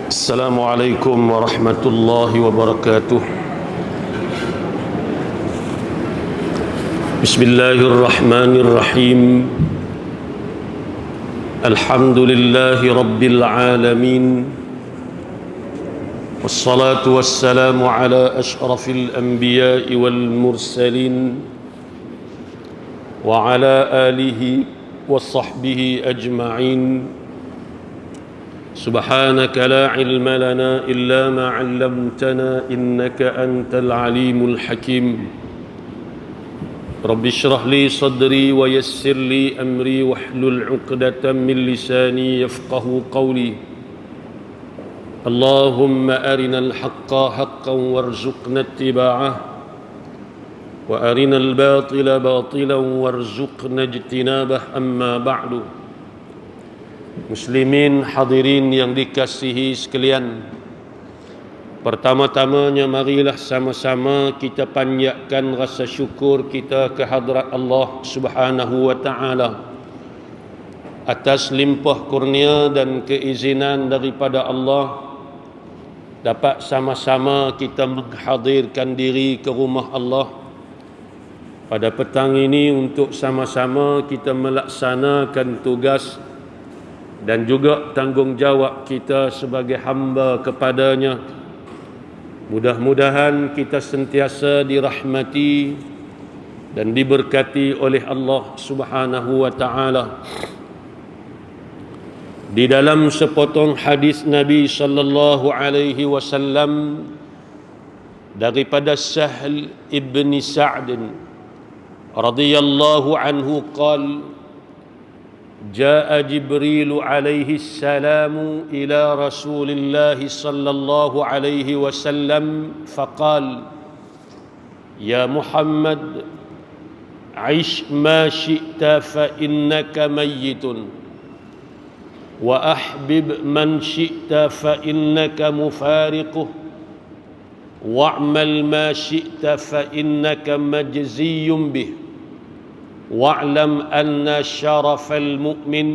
السلام عليكم ورحمة الله وبركاته. بسم الله الرحمن الرحيم. الحمد لله رب العالمين، والصلاة والسلام على أشرف الأنبياء والمرسلين وعلى آله وصحبه أجمعين. سبحانك لا علم لنا إلا ما علمتنا إنك أنت العليم الحكيم. رب اشرح لي صدري ويسر لي أمري واحلل عقدة من لساني يفقه قولي. اللهم أرنا الحق حقا وارزقنا اتباعه، وأرنا الباطل باطلا وارزقنا اجتنابه. أما بعد. Muslimin hadirin yang dikasihi sekalian, pertama-tamanya marilah sama-sama kita panjatkan rasa syukur kita ke hadrat Allah Subhanahu wa taala atas limpah kurnia dan keizinan daripada Allah dapat sama-sama kita menghadirkan diri ke rumah Allah pada petang ini untuk sama-sama kita melaksanakan tugas dan juga tanggungjawab kita sebagai hamba kepadanya. Mudah-mudahan kita sentiasa dirahmati dan diberkati oleh Allah Subhanahu wa taala. Di dalam sepotong hadis Nabi sallallahu alaihi wasallam daripada Sahl ibn Sa'd radhiyallahu anhu qala: جاء جبريل عليه السلام إلى رسول الله صلى الله عليه وسلم فقال: يا محمد عش ما شئت فإنك ميت، وأحبب من شئت فإنك مفارقه، واعمل ما شئت فإنك مجزي به، واعلم أن شرف المؤمن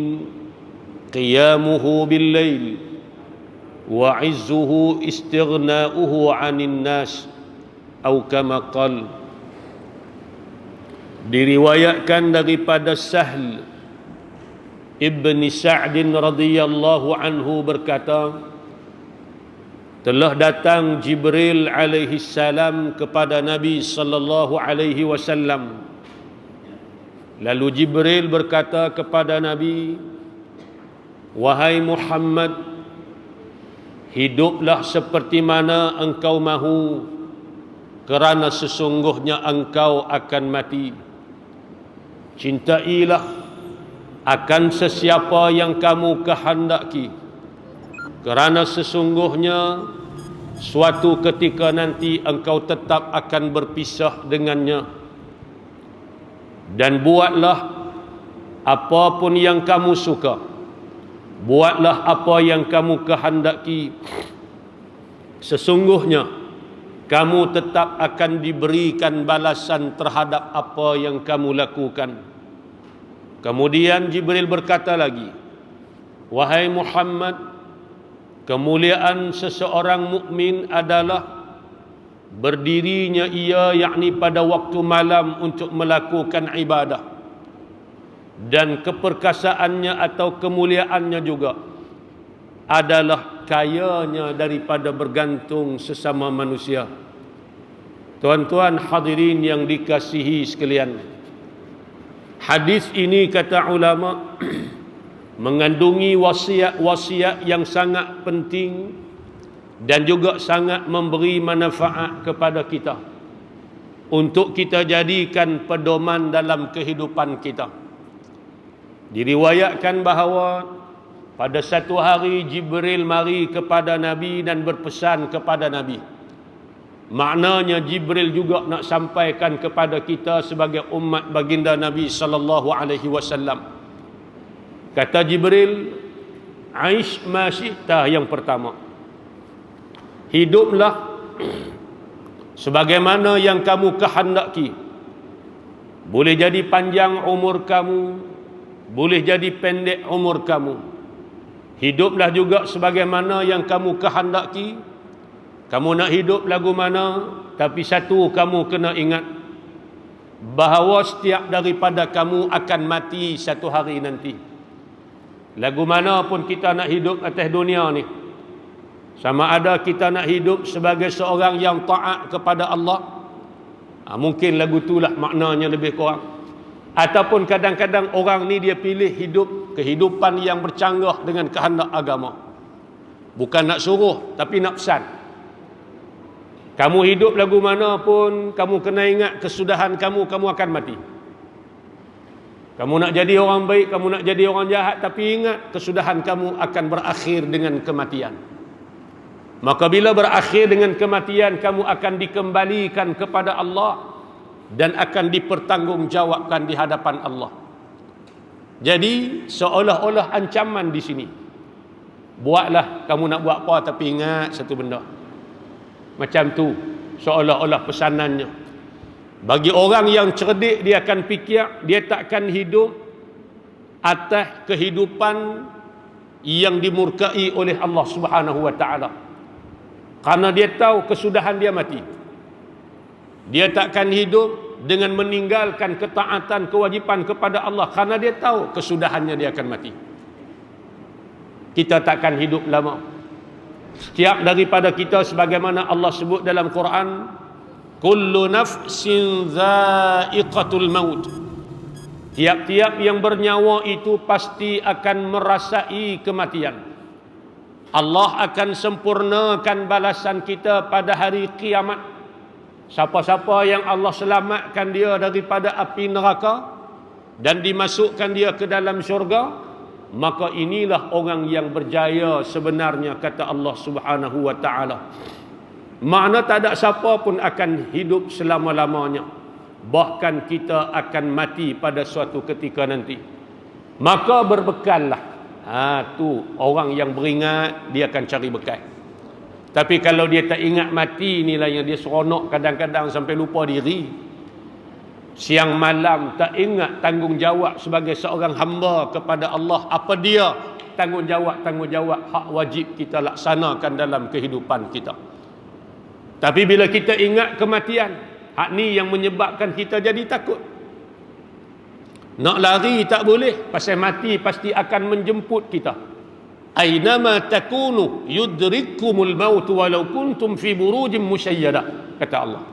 قيامه بالليل، وعزه استغناؤه عن الناس، أو كما قال. Diriwayatkan daripada Sahl ibn Sa'd radhiyallahu anhu berkata, telah datang Jibril alaihi salam kepada Nabi sallallahu alaihi wasallam. Lalu Jibril berkata kepada Nabi, wahai Muhammad, hiduplah seperti mana engkau mahu, kerana sesungguhnya engkau akan mati. Cintailah akan sesiapa yang kamu kehendaki, kerana sesungguhnya suatu ketika nanti engkau tetap akan berpisah dengannya. Dan buatlah apapun yang kamu suka, buatlah apa yang kamu kehendaki, sesungguhnya kamu tetap akan diberikan balasan terhadap apa yang kamu lakukan. Kemudian Jibril berkata lagi, wahai Muhammad, kemuliaan seseorang mukmin adalah berdirinya ia, yakni pada waktu malam, untuk melakukan ibadah, dan keperkasaannya atau kemuliaannya juga adalah kayanya daripada bergantung sesama manusia. Tuan-tuan hadirin yang dikasihi sekalian, hadis ini kata ulama mengandungi wasiat-wasiat yang sangat penting dan juga sangat memberi manfaat kepada kita untuk kita jadikan pedoman dalam kehidupan kita. Diriwayatkan bahawa pada satu hari Jibril mari kepada Nabi dan berpesan kepada Nabi. Maknanya Jibril juga nak sampaikan kepada kita sebagai umat baginda Nabi sallallahu alaihi wasallam. Kata Jibril, aish ma syi'ta, yang pertama, hiduplah sebagaimana yang kamu kehendaki. Boleh jadi panjang umur kamu, boleh jadi pendek umur kamu. Hiduplah juga sebagaimana yang kamu kehendaki. Kamu nak hidup lagu mana, tapi satu kamu kena ingat, bahawa setiap daripada kamu akan mati satu hari nanti. Lagu mana pun kita nak hidup atas dunia ni, sama ada kita nak hidup sebagai seorang yang taat kepada Allah, mungkin lagu itulah maknanya lebih kurang. Ataupun kadang-kadang orang ni dia pilih hidup kehidupan yang bercanggah dengan kehendak agama. Bukan nak suruh, tapi nak pesan. Kamu hidup lagu mana pun, kamu kena ingat kesudahan kamu akan mati. Kamu nak jadi orang baik, kamu nak jadi orang jahat, tapi ingat kesudahan kamu akan berakhir dengan kematian. Maka bila berakhir dengan kematian, kamu akan dikembalikan kepada Allah dan akan dipertanggungjawabkan di hadapan Allah. Jadi seolah-olah ancaman di sini. Buatlah kamu nak buat apa, tapi ingat satu benda. Macam tu seolah-olah pesanannya. Bagi orang yang cerdik, dia akan fikir, dia takkan hidup atas kehidupan yang dimurkai oleh Allah Subhanahu wa taala. Karena dia tahu kesudahan dia mati. Dia takkan hidup dengan meninggalkan ketaatan kewajipan kepada Allah, karena dia tahu kesudahannya dia akan mati. Kita takkan hidup lama. Setiap daripada kita, sebagaimana Allah sebut dalam Quran, kullu nafsin dha'iqatul maut. Tiap-tiap yang bernyawa itu pasti akan merasai kematian. Allah akan sempurnakan balasan kita pada hari kiamat. Siapa-siapa yang Allah selamatkan dia daripada api neraka dan dimasukkan dia ke dalam syurga, maka inilah orang yang berjaya sebenarnya, kata Allah Subhanahu wa taala. Makna tak ada siapa pun akan hidup selama-lamanya. Bahkan kita akan mati pada suatu ketika nanti. Maka berbekallah. Tu orang yang beringat, dia akan cari bekal. Tapi kalau dia tak ingat mati, inilah yang dia seronok kadang-kadang sampai lupa diri. Siang malam tak ingat tanggungjawab sebagai seorang hamba kepada Allah. Apa dia tanggungjawab hak wajib kita laksanakan dalam kehidupan kita. Tapi bila kita ingat kematian, hak ni yang menyebabkan kita jadi takut. Nak lari tak boleh, pasal mati pasti akan menjemput kita. Ainama takunu yudrikkumul maut walau kuntum fi burujin musyayyadah, kata Allah.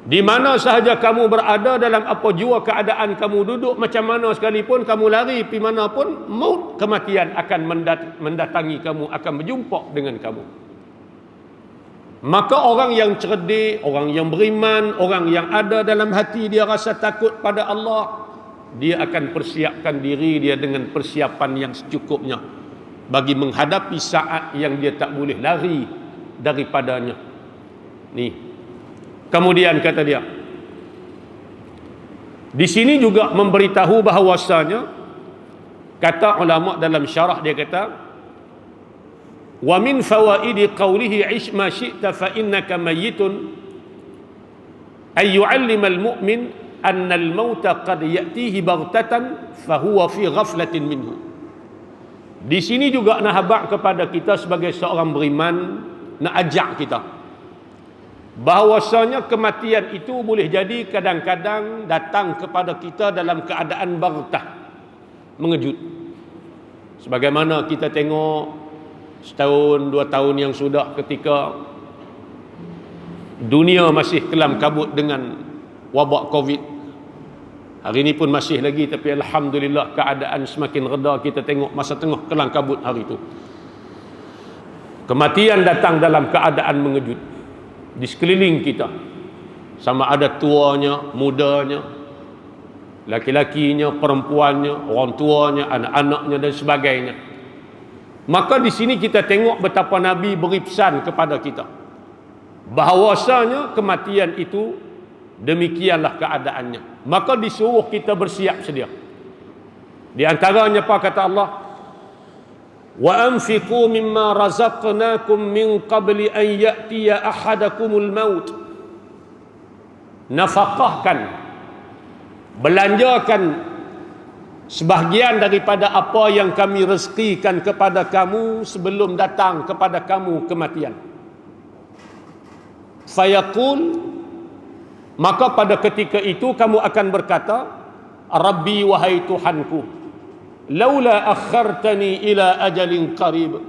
Di mana sahaja kamu berada, dalam apa jua keadaan kamu duduk, macam mana sekalipun kamu lari pergi mana pun, maut, kematian akan mendatangi kamu, akan berjumpa dengan kamu. Maka orang yang cerdik, orang yang beriman, orang yang ada dalam hati dia rasa takut pada Allah, dia akan persiapkan diri dia dengan persiapan yang secukupnya bagi menghadapi saat yang dia tak boleh lari daripadanya. Ni. Kemudian kata dia, di sini juga memberitahu bahawasanya, kata ulama dalam syarah, dia kata, wa min fawaidi qawlihi 'ish ma syi'ta fa innaka mayyitun ay yu'allima al-mu'min anna al-mauta qad ya'tihi baghtatan fa huwa fi ghaflatin minhu. Di sini juga nak habaq kepada kita sebagai seorang beriman, nak ajak kita bahawasanya kematian itu boleh jadi kadang-kadang datang kepada kita dalam keadaan baghtah, mengejut. Sebagaimana kita tengok setahun, 2 tahun yang sudah, ketika dunia masih kelam kabut dengan wabak Covid. Hari ini pun masih lagi, tapi alhamdulillah keadaan semakin reda. Kita tengok masa tengah kelam kabut hari itu, kematian datang dalam keadaan mengejut di sekeliling kita. Sama ada tuanya, mudanya, laki-lakinya, perempuannya, orang tuanya, anak-anaknya dan sebagainya. Maka di sini kita tengok betapa Nabi beri pesan kepada kita bahawasanya kematian itu demikianlah keadaannya. Maka disuruh kita bersiap sedia. Di antaranya apa kata Allah? Wa anfiqu mimma razaqnakum min qabli an ya'tiya ahadakumul maut. Nafaqahkan, belanjakan sebahagian daripada apa yang kami rezekikan kepada kamu sebelum datang kepada kamu kematian. Fayaqul, maka pada ketika itu kamu akan berkata, Rabbi, wahai Tuhanku, laula akhartani ila ajalin qarib,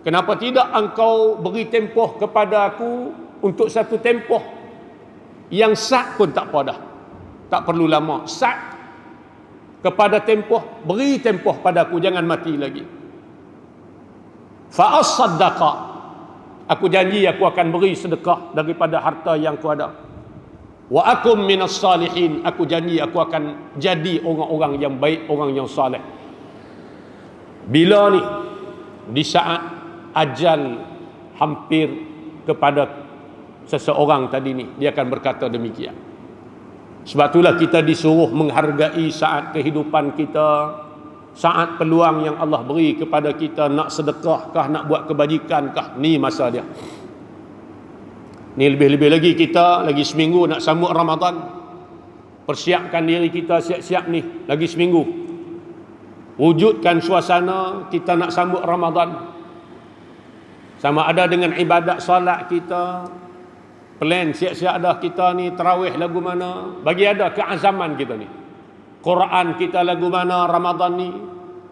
kenapa tidak engkau beri tempoh kepada aku untuk satu tempoh yang sat pun tak apa dah, tak perlu lama, sat kepada tempoh, beri tempoh padaku, jangan mati lagi. Fa as-saddaqa, aku janji aku akan beri sedekah daripada harta yang aku ada. Wa akum minas salihin, aku janji aku akan jadi orang-orang yang baik, orang yang saleh. Bila ni? Di saat ajal hampir kepada seseorang tadi ni, dia akan berkata demikian. Sebab itulah kita disuruh menghargai saat kehidupan kita, saat peluang yang Allah beri kepada kita, nak sedekahkah, nak buat kebajikan-kah, ni masa dia. Ni lebih-lebih lagi kita lagi seminggu nak sambut Ramadan. Persiapkan diri kita siap-siap ni, lagi seminggu. Wujudkan suasana kita nak sambut Ramadan. Sama ada dengan ibadat solat kita, plan siap-siap dah kita ni tarawih lagu mana, bagi ada keazaman kita ni. Quran kita lagu mana Ramadan ni,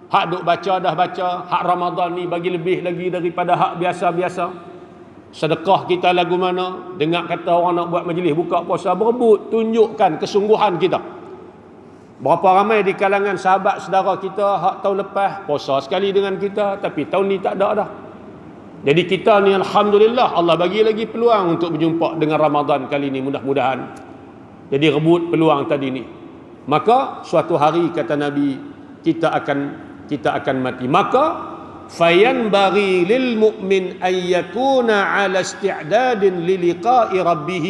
hak duk baca dah baca, hak Ramadan ni bagi lebih lagi daripada hak biasa-biasa. Sedekah kita lagu mana, dengar kata orang nak buat majlis buka puasa, berebut tunjukkan kesungguhan kita. Berapa ramai di kalangan sahabat saudara kita hak tahun lepas puasa sekali dengan kita, tapi tahun ni tak ada dah. Jadi kita ni alhamdulillah Allah bagi lagi peluang untuk berjumpa dengan Ramadan kali ni, mudah-mudahan. Jadi rebut peluang tadi ni. Maka suatu hari kata Nabi, kita akan mati. Maka fayanbaghi lil mu'min an yakuna ala isti'dadin li liqa'i rabbih,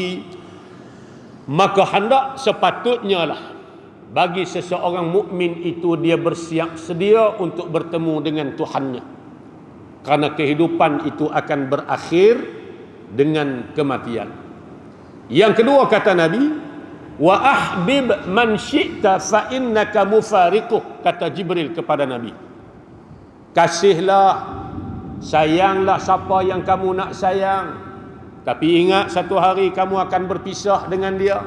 maka hendak sepatutnya lah bagi seseorang mukmin itu dia bersiap sedia untuk bertemu dengan Tuhannya, karena kehidupan itu akan berakhir dengan kematian. Yang kedua kata Nabi, wa ahbib man syi'ta fa innaka mufariquh, kata Jibril kepada Nabi, kasihlah, sayanglah siapa yang kamu nak sayang, tapi ingat satu hari kamu akan berpisah dengan dia.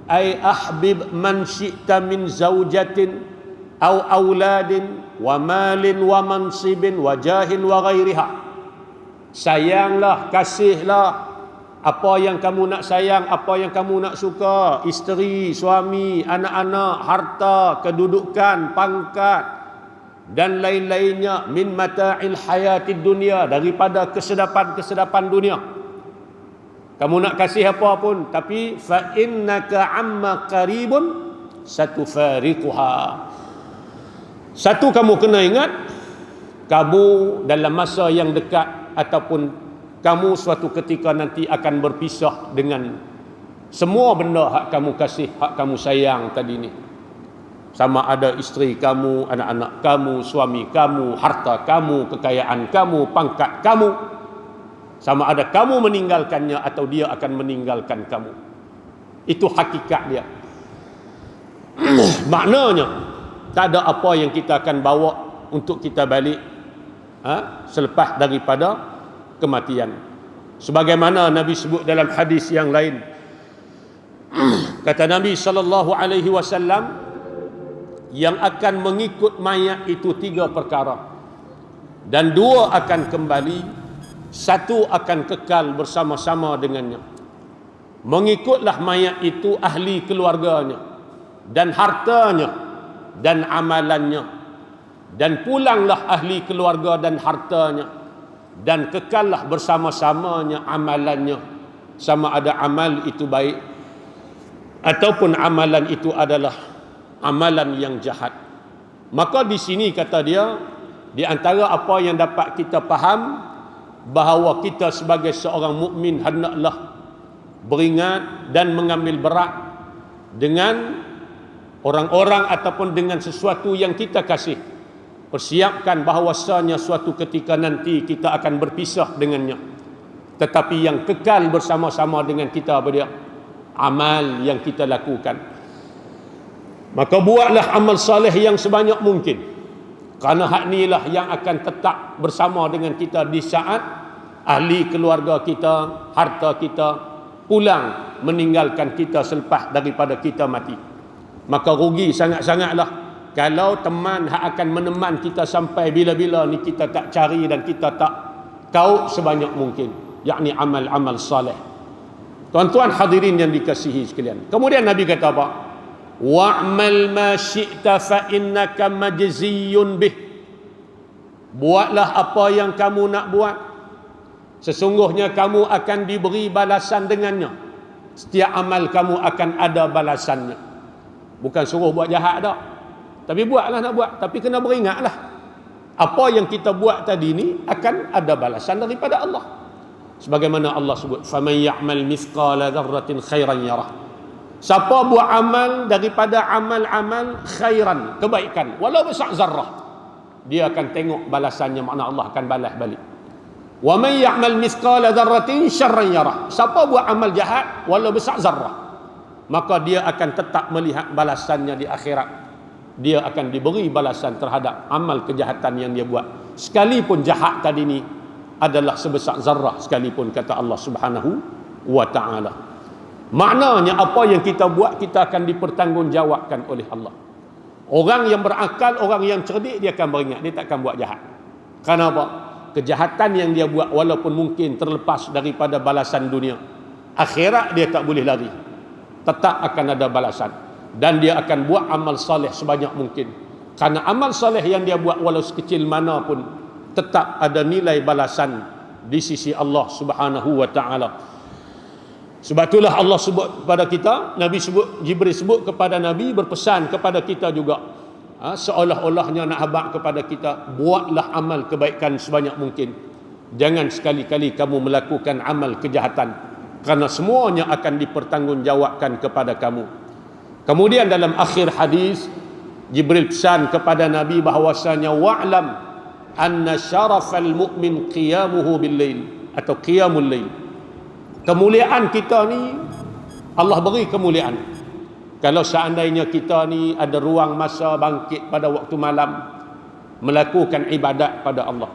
Ai ahbib man syi'ta min zaujatin aw auladin wa malin wa mansibin wa jahin wa ghairiha. Sayanglah, kasihlah apa yang kamu nak sayang, apa yang kamu nak suka, isteri, suami, anak-anak, harta, kedudukan, pangkat dan lain-lainnya, min mata'il hayatid dunia, daripada kesedapan-kesedapan dunia. Kamu nak kasih apa pun, tapi fa innaka amma qaribun satufariquha. Satu kamu kena ingat, kamu dalam masa yang dekat ataupun kamu suatu ketika nanti akan berpisah dengan semua benda hak kamu kasih, hak kamu sayang tadi ni. Sama ada isteri kamu, anak-anak kamu, suami kamu, harta kamu, kekayaan kamu, pangkat kamu. Sama ada kamu meninggalkannya atau dia akan meninggalkan kamu. Itu hakikat dia. Maknanya tak ada apa yang kita akan bawa untuk kita balik selepas daripada kematian. Sebagaimana Nabi sebut dalam hadis yang lain, kata Nabi sallallahu alaihi wasallam, yang akan mengikut mayat itu 3 perkara, dan 2 akan kembali, 1 akan kekal bersama-sama dengannya. Mengikutlah mayat itu ahli keluarganya dan hartanya dan amalannya, dan pulanglah ahli keluarga dan hartanya, dan kekallah bersama-samanya amalannya, sama ada amal itu baik ataupun amalan itu adalah amalan yang jahat. Maka di sini kata dia, di antara apa yang dapat kita faham, bahawa kita sebagai seorang mukmin hendaklah beringat dan mengambil berat dengan orang-orang ataupun dengan sesuatu yang kita kasih. Persiapkan bahawasanya suatu ketika nanti kita akan berpisah dengannya, tetapi yang kekal bersama-sama dengan kita apa dia? Amal yang kita lakukan. Maka buatlah amal saleh yang sebanyak mungkin, kerana hak inilah yang akan tetap bersama dengan kita di saat ahli keluarga kita, harta kita pulang meninggalkan kita selepas daripada kita mati. Maka rugi sangat-sangatlah kalau teman hak akan meneman kita sampai bila-bila ni kita tak cari dan kita tak tahu sebanyak mungkin, yakni amal-amal saleh. Tuan-tuan hadirin yang dikasihi sekalian, kemudian Nabi kata apa? Wa'mal ma syi'ta fa innaka majziyun bih. Buatlah apa yang kamu nak buat, sesungguhnya kamu akan diberi balasan dengannya. Setiap amal kamu akan ada balasannya. Bukan suruh buat jahat dah, tapi buatlah nak buat, tapi kena beringatlah apa yang kita buat tadi ni akan ada balasan daripada Allah. Sebagaimana Allah sebut, faman ya'mal mithqala dzarratin khairan yarah. Siapa buat amal daripada amal-amal khairan, kebaikan, walau besar zarrah, dia akan tengok balasannya, makna Allah akan balas balik. Wa man ya'mal mithqala dzarratin syarran yarah. Siapa buat amal jahat walau besar zarrah, maka dia akan tetap melihat balasannya di akhirat. Dia akan diberi balasan terhadap amal kejahatan yang dia buat, sekalipun jahat tadi ni adalah sebesar zarrah sekalipun, kata Allah Subhanahu wa ta'ala. Maknanya apa yang kita buat, kita akan dipertanggungjawabkan oleh Allah. Orang yang berakal, orang yang cerdik, dia akan beringat, dia takkan buat jahat. Kenapa? Kejahatan yang dia buat walaupun mungkin terlepas daripada balasan dunia, akhirat dia tak boleh lari, tetap akan ada balasan. Dan dia akan buat amal saleh sebanyak mungkin, kerana amal saleh yang dia buat walau sekecil mana pun tetap ada nilai balasan di sisi Allah Subhanahu wa ta'ala. Sebab itulah Allah sebut kepada kita, Nabi sebut, Jibril sebut kepada Nabi, berpesan kepada kita juga, seolah-olahnya nak habaq kepada kita, buatlah amal kebaikan sebanyak mungkin. Jangan sekali-kali kamu melakukan amal kejahatan, kerana semuanya akan dipertanggungjawabkan kepada kamu. Kemudian dalam akhir hadis, Jibril pesan kepada Nabi bahawasanya wa'lam anna syarafal mu'min qiyamuhu bil lail, atau qiyamul lail. Kemuliaan kita ni Allah beri kemuliaan kalau seandainya kita ni ada ruang masa bangkit pada waktu malam melakukan ibadat pada Allah,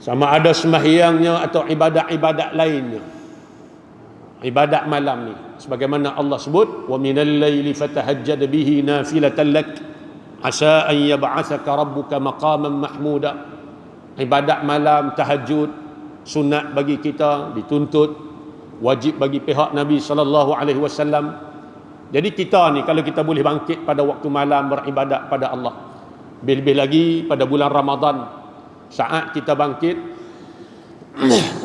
sama ada sembahyangnya atau ibadat-ibadat lainnya, ibadat malam ni, sebagaimana Allah sebut, wa minal laili fatahajjad bihi nafilatan lak asa an yab'athaka rabbuka maqaman mahmuda. Ibadat malam, tahajud, sunat bagi kita, dituntut, wajib bagi pihak Nabi SAW. Jadi kita ni kalau kita boleh bangkit pada waktu malam beribadat pada Allah, lebih-lebih lagi pada bulan Ramadan, saat kita bangkit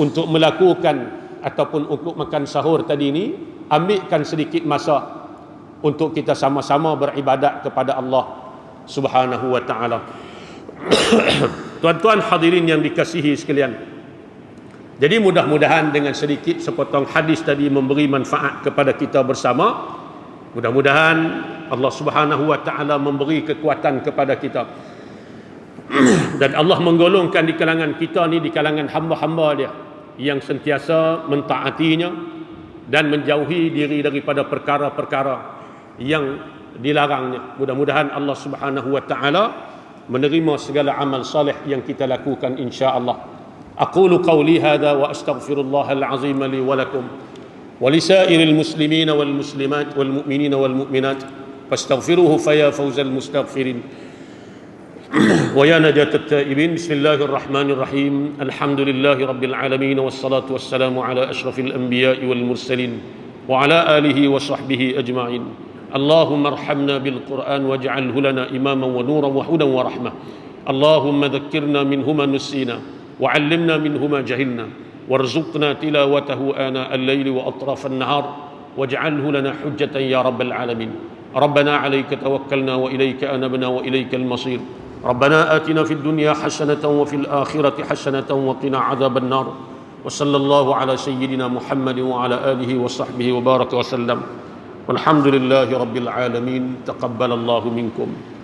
untuk melakukan ataupun untuk makan sahur tadi ni, ambilkan sedikit masa untuk kita sama-sama beribadat kepada Allah Subhanahu wa ta'ala. Tuan-tuan hadirin yang dikasihi sekalian, jadi mudah-mudahan dengan sedikit sepotong hadis tadi memberi manfaat kepada kita bersama. Mudah-mudahan Allah Subhanahu wa ta'ala memberi kekuatan kepada kita dan Allah menggolongkan di kalangan kita ni, di kalangan hamba-hamba dia yang sentiasa mentaatinya dan menjauhi diri daripada perkara-perkara yang dilarangnya. Mudah-mudahan Allah Subhanahu wa ta'ala menerima segala amal saleh yang kita lakukan, insya-Allah. أقول قولي هذا وأستغفر الله العظيم لي ولكم ولسائر المسلمين والمسلمات والمؤمنين والمؤمنات فاستغفروه فيا فوز المستغفرين ويا نجاة التائبين. بسم الله الرحمن الرحيم. الحمد لله رب العالمين والصلاة والسلام على أشرف الأنبياء والمرسلين وعلى آله وصحبه أجمعين. اللهم ارحمنا بالقرآن واجعله لنا إماما ونورا وهدى ورحمة. اللهم ذكرنا منه ما نسينا وعلمنا منه ما جهلنا وارزقنا تلاوته آناء الليل وأطراف النهار واجعله لنا حجة يا رب العالمين. ربنا عليك توكلنا وإليك أنبنا وإليك المصير. ربنا آتنا في الدنيا حسنة وفي الآخرة حسنة وقنا عذاب النار. وصلى الله على سيدنا محمد وعلى آله وصحبه وبارك وسلم والحمد لله رب العالمين. تقبل الله منكم.